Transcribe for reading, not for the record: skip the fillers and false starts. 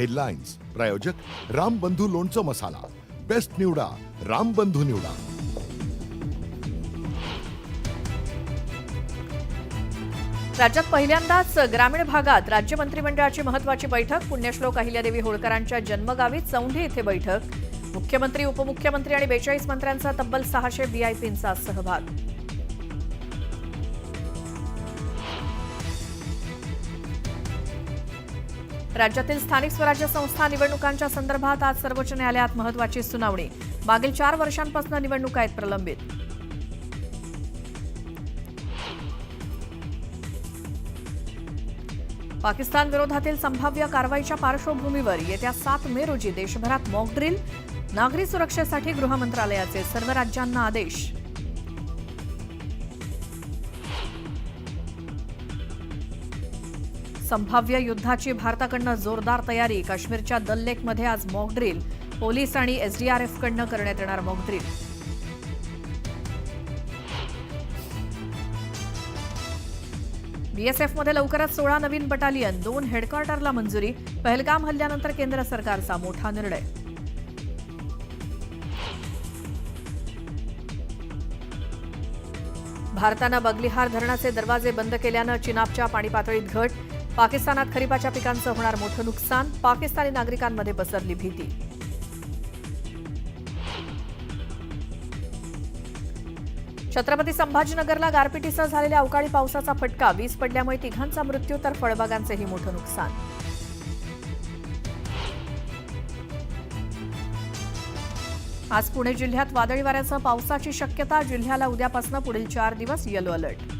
Headlines प्रायोजक रामबंधू लोणचं मसाला. Best निवडा, रामबंधू निवडा. राज्यात पहिल्यांदाच ग्रामीण भागात राज्य मंत्रिमंडळाची महत्त्वाची बैठक. पुण्यश्लोक अहिल्यादेवी होळकरांच्या जन्मगावी चौंढी येथे बैठक. मुख्यमंत्री, उपमुख्यमंत्री आणि 42 मंत्र्यांचा तब्बल 600 व्हीआयपींचा सहभाग. राज्यातील स्थानिक स्वराज्य संस्था निवडणुकांच्या संदर्भात आज सर्वोच्च न्यायालयात महत्त्वाची सुनावणी. मागील 4 वर्षांपासून निवडणुका आहेत प्रलंबित. पाकिस्तान विरोधातील संभाव्य कारवाईच्या पार्श्वभूमीवर येत्या 7 मे रोजी देशभरात मॉक ड्रिल. नागरी सुरक्षेसाठी गृह मंत्रालयाचे सर्व राज्यांना आदेश. संभाव्य युद्धाची भारताकडनं जोरदार तयारी. काश्मीरच्या दल लेकमध्ये आज मॉक ड्रिल. पोलीस आणि एसडीआरएफकडनं करण्यात येणार मॉक ड्रिल. बीएसएफमध्ये लवकरच 16 नवीन बटालियन. 2 हेडक्वार्टरला मंजुरी. पहलगाम हल्ल्यानंतर केंद्र सरकारचा मोठा निर्णय. भारतानं बगलिहार धरणाचे दरवाजे बंद केल्यानं चिनाबच्या पाणी पातळीत घट. पाकिस्तानात खरीपाच्या पिकांचं होणार मोठं नुकसान. पाकिस्तानी नागरिकांमध्ये पसरली भीती. छत्रपती संभाजीनगरला गारपिटीसह झालेल्या अवकाळी पावसाचा फटका. वीज पडल्यामुळे 3घांचा मृत्यू तर फळबागांचेही मोठं नुकसान. आज पुणे जिल्ह्यात वादळी वाऱ्यासह पावसाची शक्यता. जिल्ह्याला उद्यापासून पुढील 4 दिवस येलो अलर्ट.